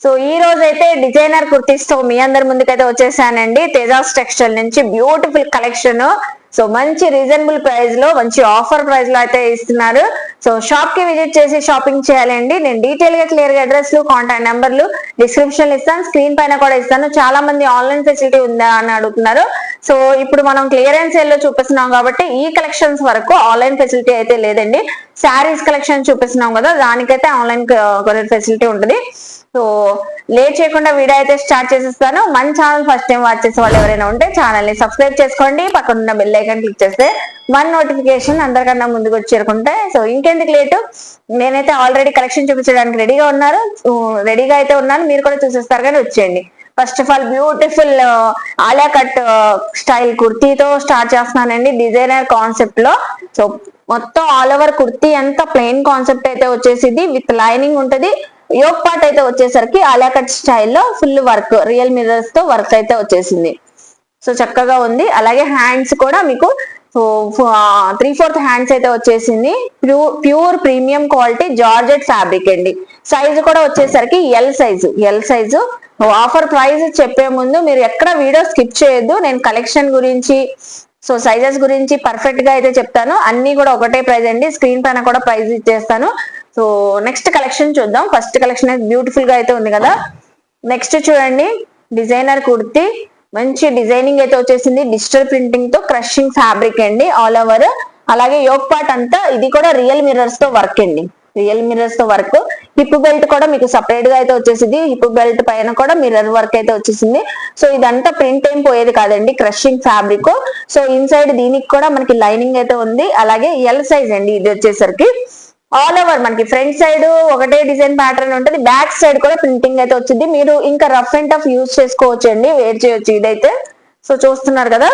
So ఈ రోజు అయితే డిజైనర్ కుర్తీస్ తో మీ అందరి ముందుకైతే వచ్చేసానండి. తేజాస్ టెక్స్టైల్ నుంచి బ్యూటిఫుల్ కలెక్షన్. సో మంచి రీజనబుల్ ప్రైస్ లో మంచి ఆఫర్ ప్రైస్ లో అయితే ఇస్తున్నారు. సో షాప్ కి విజిట్ చేసి షాపింగ్ చేయాలండి. నేను డీటెయిల్ గా క్లియర్ గా అడ్రస్ లు కాంటాక్ట్ నెంబర్లు డిస్క్రిప్షన్ ఇస్తాను, స్క్రీన్ పైన కూడా ఇస్తాను. చాలా మంది ఆన్లైన్ ఫెసిలిటీ ఉందా అని అడుగుతున్నారు. సో ఇప్పుడు మనం క్లియరెన్స్ సేల్ లో చూపిస్తున్నాం కాబట్టి ఈ కలెక్షన్స్ వరకు ఆన్లైన్ ఫెసిలిటీ అయితే లేదండి. శారీస్ కలెక్షన్ చూపిస్తున్నాం కదా, దానికైతే ఆన్లైన్ కొరియర్ ఫెసిలిటీ ఉంటుంది. సో లేట్ చేయకుండా వీడియో అయితే స్టార్ట్ చేసేస్తాను. మన ఛానల్ ఫస్ట్ టైం వాచ్ చేసే వాళ్ళు ఎవరైనా ఉంటే ఛానల్ ని సబ్స్క్రైబ్ చేసుకోండి. పక్కన ఉన్న బెల్ ఐకాన్ క్లిక్ చేస్తే మన నోటిఫికేషన్ అందరికన్నా ముందుకు వచ్చి చేరుకుంటాయి. సో ఇంకెందుకు లేటు, నేనైతే ఆల్రెడీ కలెక్షన్ చూపించడానికి రెడీగా అయితే ఉన్నాను. మీరు కూడా చూసేస్తారు కానీ వచ్చేయండి. First of all beautiful Alia cut style కుర్తీతో స్టార్ట్ చేస్తున్నానండి, డిజైనర్ కాన్సెప్ట్ లో. సో మొత్తం ఆల్ ఓవర్ కుర్తీ అంతా ప్లెయిన్ కాన్సెప్ట్ అయితే వచ్చేసింది, విత్ లైనింగ్ ఉంటది. యోక్ పార్ట్ అయితే వచ్చేసరికి ఆలియా కట్ స్టైల్లో ఫుల్ వర్క్, రియల్ మిర్రర్స్ తో వర్క్ అయితే వచ్చేసింది. సో చక్కగా ఉంది. అలాగే హ్యాండ్స్ కూడా మీకు 3/4 హ్యాండ్స్ అయితే వచ్చేసింది. Pure premium quality georgette fabric అండి. సైజు కూడా వచ్చేసరికి ఎల్ సైజు. ఆఫర్ ప్రైస్ చెప్పే ముందు మీరు ఎక్కడ వీడియో స్కిప్ చేయొద్దు. నేను కలెక్షన్ గురించి, సో సైజెస్ గురించి పర్ఫెక్ట్ గా అయితే చెప్తాను. అన్ని కూడా ఒకటే ప్రైస్ అండి, స్క్రీన్ పైన కూడా ప్రైస్ ఇచ్చేస్తాను. సో నెక్స్ట్ కలెక్షన్ చూద్దాం. ఫస్ట్ కలెక్షన్ అయితే బ్యూటిఫుల్ గా అయితే ఉంది కదా. నెక్స్ట్ చూడండి, డిజైనర్ కుర్తీ మంచి డిజైనింగ్ అయితే వచ్చేసింది. డిజిటల్ ప్రింటింగ్ తో క్రషింగ్ ఫ్యాబ్రిక్ అండి ఆల్ ఓవర్. అలాగే యోక్ పార్ట్ అంతా ఇది కూడా రియల్ మిర్రర్స్ తో వర్క్ అండి, రియల్ మిర్రర్స్ తో వర్క్. హిప్ బెల్ట్ కూడా మీకు సపరేట్ గా అయితే వచ్చేసింది. హిప్ బెల్ట్ పైన కూడా మిర్రర్ వర్క్ అయితే వచ్చేసింది. సో ఇదంతా ప్రింట్ ఏం పోయేది కాదండి, క్రషింగ్ ఫ్యాబ్రిక్. సో ఇన్సైడ్ దీనికి కూడా మనకి లైనింగ్ అయితే ఉంది. అలాగే ఎల్ సైజ్ అండి ఇది వచ్చేసరికి. ఆల్ ఓవర్ మనకి ఫ్రంట్ సైడ్ ఒకటే డిజైన్ ప్యాటర్న్ ఉంటుంది, బ్యాక్ సైడ్ కూడా ప్రింటింగ్ అయితే వచ్చింది. మీరు ఇంకా రఫ్ అండ్ టఫ్ యూజ్ చేసుకోవచ్చు అండి, వేర్ చేయొచ్చు ఇదైతే. సో చూస్తున్నారు కదా,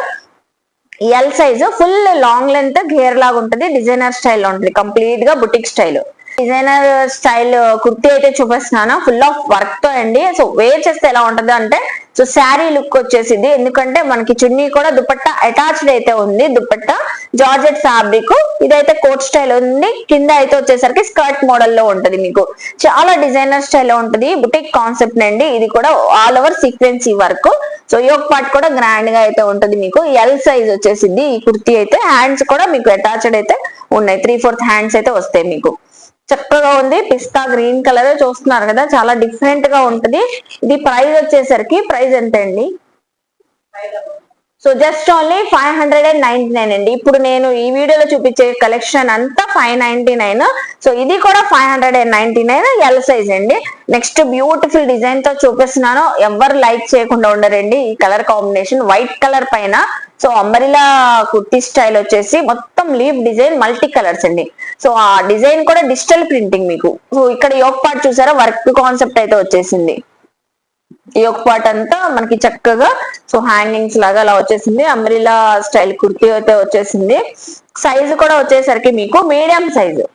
L size full long length gear లాగా ఉంటుంది, డిజైనర్ స్టైల్లో ఉంటుంది, కంప్లీట్ గా boutique style. Designer style kurti అయితే చూపిస్తున్నాను, ఫుల్ ఆఫ్ వర్క్ తో అండి. సో వేర్ చేస్తే ఎలా ఉంటది అంటే, సో శారీ లుక్ వచ్చేసింది. ఎందుకంటే మనకి చున్నీ కూడా దుపట్టా అటాచ్డ్ అయితే ఉంది, దుపట్టా జార్జెట్ ఫ్యాబ్రిక్. ఇదైతే కోట్ స్టైల్ ఉంది, కింద అయితే వచ్చేసరికి స్కర్ట్ మోడల్ లో ఉంటది. మీకు చాలా డిజైనర్ స్టైల్లో ఉంటది, బుటిక్ కాన్సెప్ట్ అండి. ఇది కూడా all over sequence work. So yoke part కూడా గ్రాండ్ గా అయితే ఉంటది. మీకు ఎల్ సైజ్ వచ్చేసింది ఈ కుర్తీ అయితే. హ్యాండ్స్ కూడా మీకు అటాచ్డ్ అయితే ఉన్నాయి, 3/4 హ్యాండ్స్ అయితే వస్తాయి మీకు. చక్కగా ఉంది, పిస్తా గ్రీన్ కలర్ చూస్తున్నారు కదా, చాలా డిఫరెంట్ గా ఉంటది. ఇది ప్రైస్ వచ్చేసరికి ప్రైస్ ఎంత అండి? సో జస్ట్ ఓన్లీ 599 అండి. ఇప్పుడు నేను ఈ వీడియోలో చూపించే కలెక్షన్ అంతా 599. సో ఇది కూడా 599 ఎల్ సైజ్ అండి. నెక్స్ట్ బ్యూటిఫుల్ డిజైన్ తో చూపిస్తున్నాను, ఎవరు లైక్ చేయకుండా ఉండరండి. ఈ కలర్ కాంబినేషన్ వైట్ కలర్ పైన, సో అంబరిలా కుర్తీ స్టైల్ వచ్చేసి మొత్తం లీవ్ డిజైన్, మల్టీ కలర్స్ అండి. సో ఆ డిజైన్ కూడా డిజిటల్ ప్రింటింగ్ మీకు. సో ఇక్కడ యోక్ పార్ట్ చూసారా, వర్క్ కాన్సెప్ట్ అయితే వచ్చేసింది. ఈ ఒక పార్ట్ అంతా మనకి చక్కగా సో హ్యాంగింగ్స్ లాగా అలా వచ్చేసింది. అంబ్రిలా స్టైల్ కుర్తీ అయితే వచ్చేసింది. సైజు కూడా వచ్చేసరికి మీకు మీడియం సైజు.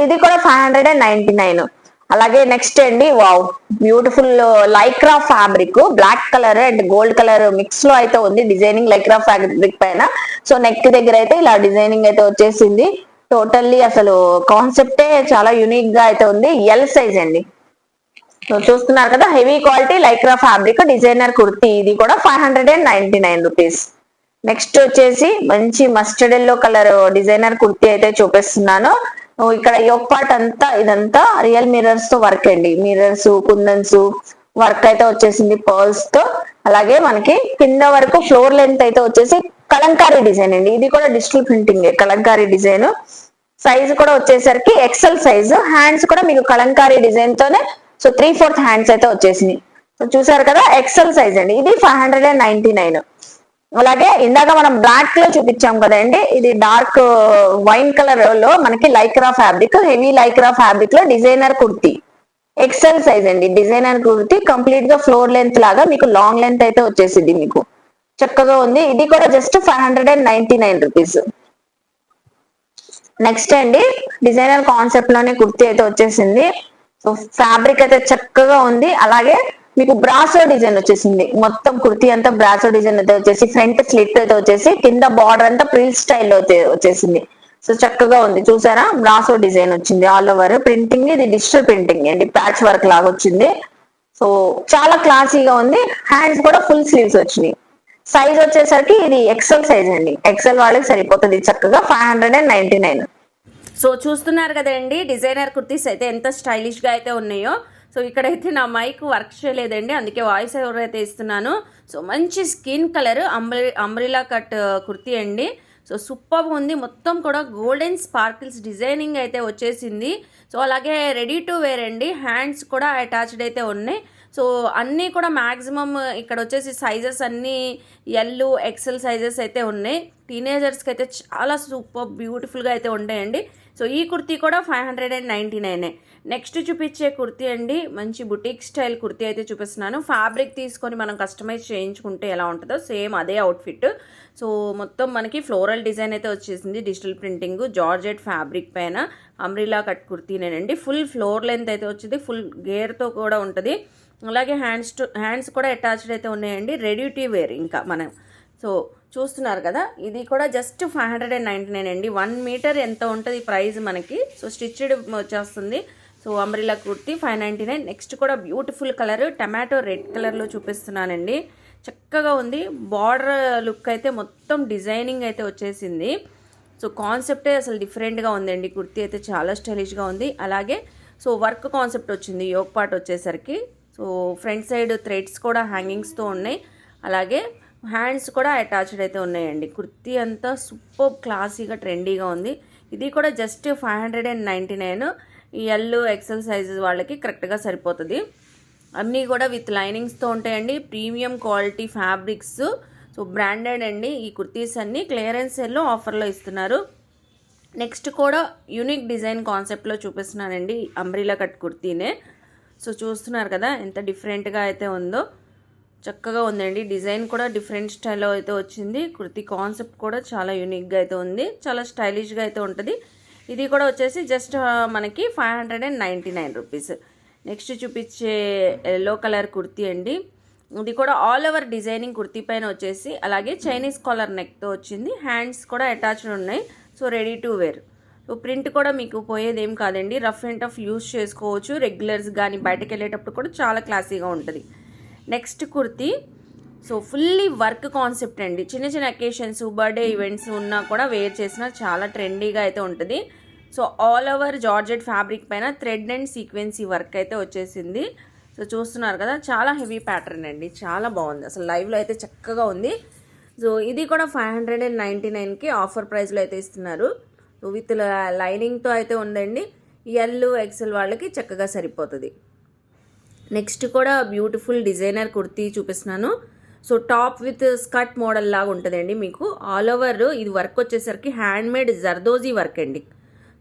ఇది కూడా 599. అలాగే నెక్స్ట్ అండి, wow beautiful Lycra fabric, black colour and gold colour mix లో అయితే ఉంది డిజైనింగ్ లైక్రా ఫ్యాబ్రిక్ పైన. సో నెక్ దగ్గర అయితే ఇలా డిజైనింగ్ అయితే వచ్చేసింది. టోటల్లీ అసలు కాన్సెప్టే చాలా యూనిక్ గా అయితే ఉంది. ఎల్ సైజ్ అండి. చూస్తున్నారు కదా, heavy quality Lycra fabric designer kurti. ఇది కూడా 599 రూపీస్. నెక్స్ట్ వచ్చేసి మంచి mustard yellow colour designer kurti అయితే చూపిస్తున్నాను. ఇక్కడ యోక్ పార్ట్ అంతా ఇదంతా రియల్ మిర్రర్స్ తో వర్క్ అండి, మిర్రర్స్ కుందన్స్ వర్క్ అయితే వచ్చేసింది పర్ల్స్ తో. అలాగే మనకి కింద వరకు ఫ్లోర్ లెంత్ అయితే వచ్చేసి కలంకారీ డిజైన్ అండి. ఇది కూడా digital printing Kalamkari design. Size కూడా వచ్చేసరికి ఎక్సెల్ సైజ్. హ్యాండ్స్ కూడా మీకు కలంకారీ డిజైన్ తోనే, సో 3/4 హ్యాండ్స్ అయితే వచ్చేసింది. సో చూసారు కదా, ఎక్సెల్ సైజ్ అండి. ఇది 599. అలాగే ఇందాక మనం బ్లాక్ లో చూపించాం కదండి, ఇది డార్క్ వైన్ కలర్ లో మనకి Lycra fabric, heavy Lycra fabric లో డిజైనర్ కుర్తీ. ఎక్సెల్ సైజ్ అండి డిజైనర్ కుర్తీ. కంప్లీట్ గా ఫ్లోర్ లెంత్ లాగా మీకు లాంగ్ లెంత్ అయితే వచ్చేసింది. మీకు చక్కగా ఉంది. ఇది కూడా జస్ట్ 599 రూపీస్. నెక్స్ట్ అండి, డిజైనర్ కాన్సెప్ట్ లోనే కుర్తీ అయితే వచ్చేసింది. సో ఫ్యాబ్రిక్ అయితే చక్కగా ఉంది. అలాగే మీకు బ్రాసో డిజైన్ వచ్చేసింది. మొత్తం కుర్తీ అంతా బ్రాసో డిజైన్ అయితే వచ్చేసి, ఫ్రంట్ స్లిట్ అయితే వచ్చేసి, కింద బార్డర్ అంతా ప్రిల్ స్టైల్లో వచ్చేసింది. సో చక్కగా ఉంది. చూసారా, బ్రాసో డిజైన్ వచ్చింది ఆల్ ఓవర్ ప్రింటింగ్. ఇది డిజిటల్ ప్రింటింగ్ అండి, ప్యాచ్ వర్క్ లాగా వచ్చింది. సో చాలా క్లాసీగా ఉంది. హ్యాండ్స్ కూడా ఫుల్ స్లీవ్స్ వచ్చినాయి. సైజ్ వచ్చేసరికి ఇది ఎక్సెల్ సైజ్ అండి. ఎక్సెల్ వాళ్ళకి సరిపోతుంది చక్కగా 599. సో చూస్తున్నారు కదండి డిజైనర్ కుర్తీస్ అయితే ఎంత స్టైలిష్గా అయితే ఉన్నాయో. సో ఇక్కడైతే నా మైక్ వర్క్ చేయలేదండి, అందుకే వాయిస్ ఓవర్ అయితే ఇస్తున్నాను. సో మంచి skin colour umbrella cut kurti అండి. సో సూపర్గా ఉంది. మొత్తం కూడా గోల్డెన్ స్పార్కిల్స్ డిజైనింగ్ అయితే వచ్చేసింది. సో అలాగే రెడీ టు వేర్ అండి. హ్యాండ్స్ కూడా అటాచ్డ్ అయితే ఉన్నాయి. సో అన్నీ కూడా మ్యాక్సిమం ఇక్కడ వచ్చేసి సైజెస్ అన్నీ ఎల్ ఎక్సెల్ సైజెస్ అయితే ఉన్నాయి. టీనేజర్స్కి అయితే చాలా సూపర్ బ్యూటిఫుల్గా అయితే ఉంటాయండి. సో ఈ కుర్తీ కూడా 599. నెక్స్ట్ చూపించే కుర్తీ అండి మంచి బుటీక్ స్టైల్ కుర్తీ అయితే చూపిస్తున్నాను. ఫ్యాబ్రిక్ తీసుకొని మనం కస్టమైజ్ చేయించుకుంటే ఎలా ఉంటుందో సేమ్ అదే అవుట్ఫిట్. సో మొత్తం మనకి ఫ్లోరల్ డిజైన్ అయితే వచ్చేసింది. డిజిటల్ ప్రింటింగ్ జార్జెట్ ఫ్యాబ్రిక్ పైన అంబ్రిలా కట్ కుర్తీనేనండి. ఫుల్ ఫ్లోర్ లెంత్ అయితే వచ్చింది, ఫుల్ గేర్తో కూడా ఉంటుంది. అలాగే హ్యాండ్స్ కూడా అటాచ్డ్ అయితే ఉన్నాయండి. రెడీ టు వేర్ ఇంకా మనం. సో చూస్తున్నారు కదా, ఇది కూడా జస్ట్ 599 అండి. 1 మీటర్ ఎంత ఉంటుంది ప్రైస్ మనకి. సో స్టిచ్డ్ వచ్చేస్తుంది. So umbrella kurti 599. నెక్స్ట్ కూడా బ్యూటిఫుల్ కలర్ టమాటో రెడ్ కలర్లో చూపిస్తున్నానండి. చక్కగా ఉంది. బార్డర్ లుక్ అయితే మొత్తం డిజైనింగ్ అయితే వచ్చేసింది. సో కాన్సెప్టే అసలు డిఫరెంట్గా ఉందండి. కుర్తీ అయితే చాలా స్టైలిష్గా ఉంది. అలాగే సో వర్క్ కాన్సెప్ట్ వచ్చింది యోక్ పార్ట్ వచ్చేసరికి. సో ఫ్రంట్ సైడ్ థ్రెడ్స్ కూడా హ్యాంగింగ్స్తో ఉన్నాయి. అలాగే హ్యాండ్స్ కూడా అటాచ్డ్ అయితే ఉన్నాయండి. కుర్తీ అంతా సూపర్ క్లాసీగా ట్రెండీగా ఉంది. ఇది కూడా జస్ట్ 599. ఎల్ ఎక్సెల్ సైజెస్ వాళ్ళకి కరెక్ట్గా సరిపోతుంది. అన్నీ కూడా విత్ లైనింగ్స్తో ఉంటాయండి. Premium quality fabrics. So branded అండి. ఈ కుర్తీస్ అన్నీ క్లియరెన్స్ సేల్లో ఆఫర్లో ఇస్తున్నారు. నెక్స్ట్ కూడా యూనిక్ డిజైన్ కాన్సెప్ట్లో చూపిస్తున్నానండి. Umbrella cut కుర్తీనే. సో చూస్తున్నారు కదా ఎంత డిఫరెంట్గా అయితే ఉందో. చక్కగా ఉందండి. డిజైన్ కూడా డిఫరెంట్ స్టైల్లో అయితే వచ్చింది. కుర్తీ కాన్సెప్ట్ కూడా చాలా యూనిక్గా అయితే ఉంది. చాలా స్టైలిష్గా అయితే ఉంటుంది. ఇది కూడా వచ్చేసి జస్ట్ మనకి 599 రూపీస్. నెక్స్ట్ చూపించే ఎల్లో కలర్ కుర్తీ అండి. ఇది కూడా ఆల్ ఓవర్ డిజైనింగ్ కుర్తీ పైన వచ్చేసి అలాగే చైనీస్ కాలర్ నెక్తో వచ్చింది. హ్యాండ్స్ కూడా అటాచ్డ్ ఉన్నాయి. So ready to wear. So print కూడా మీకు పోయేది ఏం కాదండి. రఫ్ అండ్ టఫ్ యూస్ చేసుకోవచ్చు. రెగ్యులర్స్ కానీ బయటకు వెళ్ళేటప్పుడు కూడా చాలా క్లాసీగా ఉంటుంది. Next kurti so fully work concept అండి. చిన్న చిన్న అకేషన్స్ బర్త్డే ఈవెంట్స్ ఉన్నా కూడా వేర్ చేసినా చాలా ట్రెండీగా అయితే ఉంటుంది. So all over georgette fabric పైన థ్రెడ్ అండ్ సీక్వెన్సీ వర్క్ అయితే వచ్చేసింది. సో చూస్తున్నారు కదా, చాలా హెవీ ప్యాటర్న్ అండి. చాలా బాగుంది. అసలు లైవ్లో అయితే చక్కగా ఉంది. సో ఇది కూడా 599కి ఆఫర్ ప్రైస్లో అయితే ఇస్తున్నారు. సో విత్ లైనింగ్తో అయితే ఉందండి. ఎల్ ఎక్సెల్ వాళ్ళకి చక్కగా సరిపోతుంది. నెక్స్ట్ కూడా బ్యూటిఫుల్ డిజైనర్ కుర్తీ చూపిస్తున్నాను. So top with skirt model లాగా ఉంటుందండి. మీకు ఆల్ ఓవర్ ఇది వర్క్ వచ్చేసరికి హ్యాండ్మేడ్ జర్దోజీ వర్క్ అండి.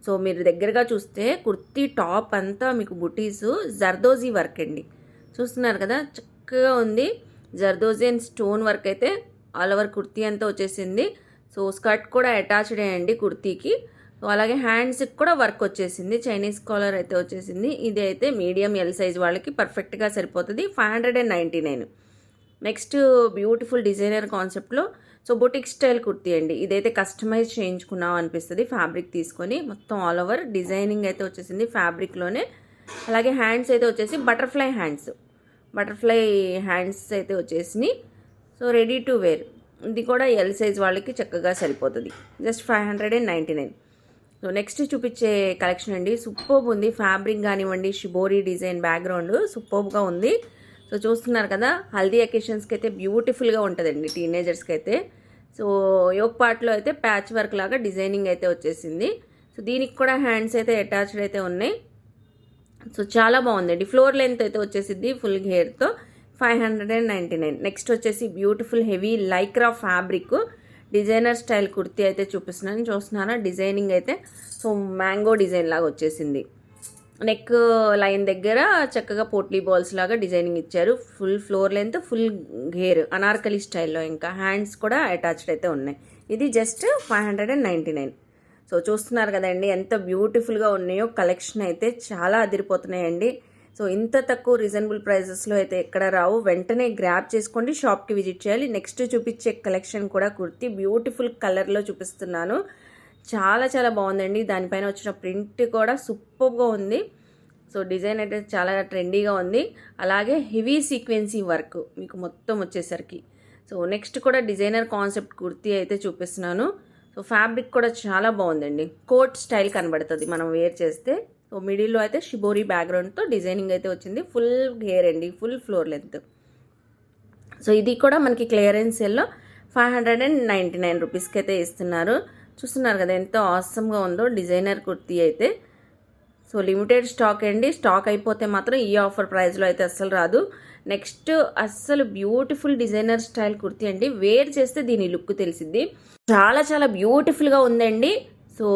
సో మీరు దగ్గరగా చూస్తే కుర్తీ టాప్ అంతా మీకు బుటీస్ జర్దోజీ వర్క్ అండి. చూస్తున్నారు కదా, చక్కగా ఉంది. జర్దోజీ అండ్ స్టోన్ వర్క్ అయితే ఆల్ ఓవర్ కుర్తీ అంతా వచ్చేసింది. సో స్కర్ట్ కూడా అటాచ్డ్ అయ్యండి కుర్తీకి. సో అలాగే హ్యాండ్స్కి కూడా వర్క్ వచ్చేసింది. చైనీస్ కాలర్ అయితే వచ్చేసింది. ఇది అయితే మీడియం ఎల్ సైజ్ వాళ్ళకి పర్ఫెక్ట్గా సరిపోతుంది. 599. నెక్స్ట్ బ్యూటిఫుల్ డిజైనర్ కాన్సెప్ట్లో సో బొటిక్ స్టైల్ కుర్తీ అండి. ఇదైతే కస్టమైజ్ చేయించుకున్నాం అనిపిస్తుంది. ఫ్యాబ్రిక్ తీసుకొని మొత్తం ఆల్ ఓవర్ డిజైనింగ్ అయితే వచ్చేసింది ఫ్యాబ్రిక్లోనే. అలాగే హ్యాండ్స్ అయితే వచ్చేసి బటర్ఫ్లై హ్యాండ్స్ అయితే వచ్చేసినాయి. So ready to wear. ఇది కూడా ఎల్ సైజ్ వాళ్ళకి చక్కగా సరిపోతుంది. జస్ట్ 599. సో నెక్స్ట్ చూపించే కలెక్షన్ అండి. సూపర్బ్ ఉంది. ఫ్యాబ్రిక్ కానివ్వండి, షిబోరీ డిజైన్ బ్యాక్గ్రౌండ్ సూపర్బ్గా ఉంది. సో చూస్తున్నారు కదా, హల్దీ అకేషన్స్కి అయితే బ్యూటిఫుల్గా ఉంటుందండి టీనేజర్స్కి అయితే. సో యోక్ పార్ట్లో అయితే ప్యాచ్ వర్క్ లాగా డిజైనింగ్ అయితే వచ్చేసింది. సో దీనికి కూడా హ్యాండ్స్ అయితే అటాచ్డ్ అయితే ఉన్నాయి. సో చాలా బాగుందండి. ఫ్లోర్ లెంత్ అయితే వచ్చేసింది ఫుల్ హెయిర్తో. 599. నెక్స్ట్ వచ్చేసి beautiful heavy Lycra fabric designer style kurti అయితే చూపిస్తున్నాను. చూస్తున్నారా డిజైనింగ్ అయితే. సో మ్యాంగో డిజైన్ లాగా వచ్చేసింది. నెక్ లైన్ దగ్గర చక్కగా పోట్లీ బాల్స్ లాగా డిజైనింగ్ ఇచ్చారు. Full floor length, full gear Anarkali స్టైల్లో. ఇంకా హ్యాండ్స్ కూడా అటాచ్డ్ అయితే ఉన్నాయి. ఇది జస్ట్ 599. సో చూస్తున్నారు కదండి ఎంత బ్యూటిఫుల్గా ఉన్నాయో. కలెక్షన్ అయితే చాలా అదిరిపోతున్నాయండి. సో ఇంత తక్కువ రీజనబుల్ ప్రైజెస్లో అయితే ఎక్కడ రావు. వెంటనే గ్రాబ్ చేసుకోండి, షాప్కి విజిట్ చేయాలి. నెక్స్ట్ చూపించే కలెక్షన్ కూడా కుర్తీ బ్యూటిఫుల్ కలర్లో చూపిస్తున్నాను. చాలా చాలా బాగుందండి. దానిపైన వచ్చిన ప్రింట్ కూడా సూపర్గా ఉంది. సో డిజైన్ అయితే చాలా ట్రెండీగా ఉంది. అలాగే హెవీ సీక్వెన్సీ వర్క్ మీకు మొత్తం వచ్చేసరికి. సో నెక్స్ట్ కూడా డిజైనర్ కాన్సెప్ట్ కుర్తీ అయితే చూపిస్తున్నాను. సో ఫ్యాబ్రిక్ కూడా చాలా బాగుందండి. కోట్ స్టైల్ కనబడుతుంది మనం వేర్ చేస్తే. సో మిడిల్లో అయితే షిబోరి బ్యాక్గ్రౌండ్తో డిజైనింగ్ అయితే వచ్చింది. ఫుల్ హెయిర్ అండి, ఫుల్ ఫ్లోర్ లెంత్. సో ఇది కూడా మనకి క్లియరెన్స్ సేల్లో 599 రూపీస్కి అయితే ఇస్తున్నారు. చూస్తున్నారు కదా ఎంత ఆసమ్గా ఉందో డిజైనర్ కుర్తీ అయితే. సో లిమిటెడ్ స్టాక్ అండి. స్టాక్ అయిపోతే మాత్రం ఈ ఆఫర్ ప్రైస్లో అయితే అస్సలు రాదు. నెక్స్ట్ అస్సలు బ్యూటిఫుల్ డిజైనర్ స్టైల్ కుర్తీ అండి. వేర్ చేస్తే దీని లుక్ తెలిసిద్ది. చాలా చాలా బ్యూటిఫుల్గా ఉందండి. సో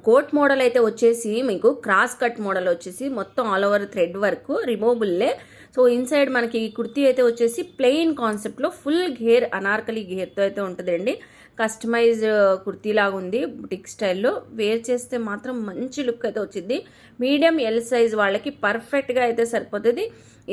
కోట్ మోడల్ అయితే వచ్చేసి మీకు క్రాస్ కట్ మోడల్ వచ్చేసి మొత్తం ఆల్ ఓవర్ థ్రెడ్ వర్క్ రిమూవబుల్లే. సో ఇన్సైడ్ మనకి ఈ కుర్తీ అయితే వచ్చేసి ప్లెయిన్ కాన్సెప్ట్లో ఫుల్ గేర్ అనార్కలి గేర్తో అయితే ఉంటుందండి. కస్టమైజ్ కుర్తీ లాగా ఉంది బుటిక్ స్టైల్లో. వేర్ చేస్తే మాత్రం మంచి లుక్ అయితే వచ్చింది. మీడియం ఎల్ సైజ్ వాళ్ళకి పర్ఫెక్ట్గా అయితే సరిపోతుంది.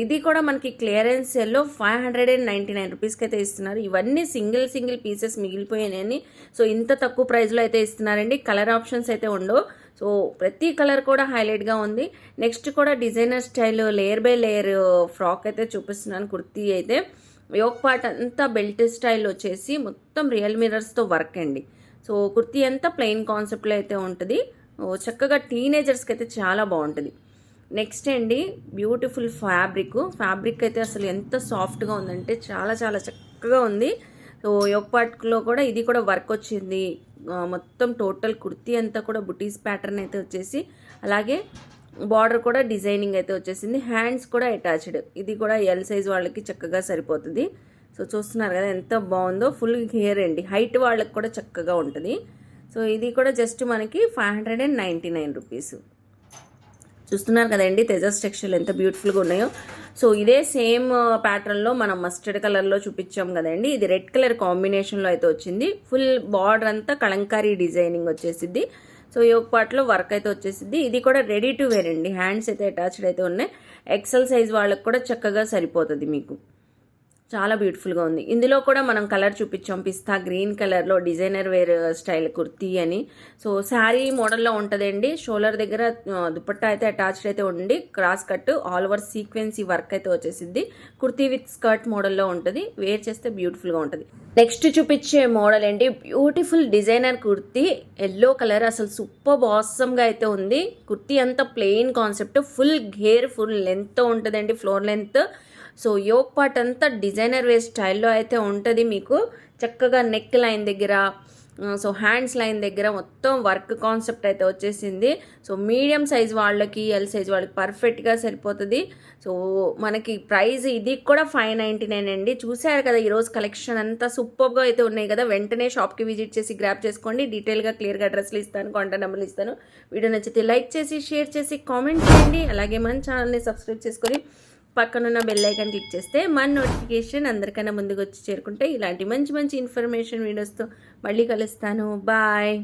ఇది కూడా మనకి క్లియరెన్స్ సేల్లో 599 రూపీస్కి అయితే ఇస్తున్నారు. ఇవన్నీ సింగిల్ పీసెస్ మిగిలిపోయాయని. సో ఇంత తక్కువ ప్రైస్లో అయితే ఇస్తున్నారండి. కలర్ ఆప్షన్స్ అయితే ఉండవు. సో ప్రతి కలర్ కూడా హైలైట్గా ఉంది. నెక్స్ట్ కూడా designer style layer by layer frock అయితే చూపిస్తున్నాను. కుర్తీ అయితే యోక్ పార్ట్ అంతా బెల్ట్ స్టైల్ వచ్చేసి మొత్తం రియల్ మిర్రర్స్తో వర్క్ అండి. సో కుర్తీ అంతా ప్లెయిన్ కాన్సెప్ట్లో అయితే ఉంటుంది. చక్కగా టీనేజర్స్కి అయితే చాలా బాగుంటుంది. నెక్స్ట్ అండి బ్యూటిఫుల్ ఫ్యాబ్రిక్ అయితే అసలు ఎంత సాఫ్ట్గా ఉందంటే చాలా చాలా చక్కగా ఉంది. సో యోక్ పార్ట్లో కూడా ఇది కూడా వర్క్ వచ్చింది. మొత్తం టోటల్ కుర్తీ అంతా కూడా బుటీస్ ప్యాటర్న్ అయితే వచ్చేసి, అలాగే బార్డర్ కూడా డిజైనింగ్ అయితే వచ్చేసింది. హ్యాండ్స్ కూడా అటాచ్డ్. ఇది కూడా ఎల్ సైజ్ వాళ్ళకి చక్కగా సరిపోతుంది. సో చూస్తున్నారు కదా ఎంత బాగుందో. ఫుల్ హెయిర్ అండి, హైట్ వాళ్ళకి కూడా చక్కగా ఉంటుంది. సో ఇది కూడా జస్ట్ మనకి 599 రూపీస్. చూస్తున్నారు కదండి తేజాస్ టెక్స్టైల్ ఎంత బ్యూటిఫుల్గా ఉన్నాయో. సో ఇదే సేమ్ ప్యాటర్న్లో మనం మస్టర్డ్ కలర్లో చూపించాం కదండి. ఇది రెడ్ కలర్ కాంబినేషన్లో అయితే వచ్చింది. ఫుల్ బార్డర్ అంతా కలంకారీ డిజైనింగ్ వచ్చేసిద్ది. సో యోక్ పార్ట్లో వర్క్ అయితే వచ్చేసిద్ది. ఇది కూడా రెడీ టు వేర్ అండి. హ్యాండ్స్ అయితే అటాచ్డ్ అయితే ఉన్నాయి. ఎక్సెల్ సైజ్ వాళ్ళకి కూడా చక్కగా సరిపోతుంది మీకు. చాలా బ్యూటిఫుల్గా ఉంది. ఇందులో కూడా మనం కలర్ చూపించాం, పిస్తా గ్రీన్ కలర్లో డిజైనర్ వేర్ స్టైల్ కుర్తీ అని. సో శారీ మోడల్లో ఉంటుందండి. షోల్డర్ దగ్గర దుపట్టా అయితే అటాచ్డ్ అయితే ఉండి cross cut all over sequence work అయితే వచ్చేసింది. కుర్తీ విత్ స్కర్ట్ మోడల్లో ఉంటుంది. వేర్ చేస్తే బ్యూటిఫుల్గా ఉంటుంది. నెక్స్ట్ చూపించే మోడల్ ఏంటి, beautiful designer kurti yellow colour. అసలు సూపర్ ఆసమ్గా అయితే ఉంది. కుర్తీ అంతా ప్లెయిన్ కాన్సెప్ట్, ఫుల్ గేర్ ఫుల్ లెంత్ ఉంటుందండి, floor length. So yoke part అంతా డిజైనర్ వేర్ స్టైల్లో అయితే ఉంటుంది మీకు. చక్కగా నెక్ లైన్ దగ్గర, సో హ్యాండ్స్ లైన్ దగ్గర మొత్తం వర్క్ కాన్సెప్ట్ అయితే వచ్చేసింది. సో మీడియం సైజ్ వాళ్ళకి ఎల్ సైజ్ వాళ్ళకి పర్ఫెక్ట్గా సరిపోతుంది. సో మనకి ప్రైస్ ఇది కూడా 599 అండి. చూసారు కదా ఈరోజు కలెక్షన్ అంతా సూపర్గా అయితే ఉన్నాయి కదా. వెంటనే షాప్కి విజిట్ చేసి గ్రాప్ చేసుకోండి. డీటెయిల్గా క్లియర్గా అడ్రస్లు ఇస్తాను, కాంటాక్ట్ నెంబర్లు ఇస్తాను. వీడియో నచ్చితే లైక్ చేసి షేర్ చేసి కామెంట్ చేయండి. అలాగే మన ఛానల్ని సబ్స్క్రైబ్ చేసుకొని పక్కనున్న బెల్ ఐకాన్ క్లిక్ చేస్తే మన నోటిఫికేషన్ అందరికన్నా ముందుకు వచ్చి చేరుకుంటే ఇలాంటి మంచి మంచి ఇన్ఫర్మేషన్ వీడియోస్తో మళ్ళీ కలుస్తాను. బాయ్.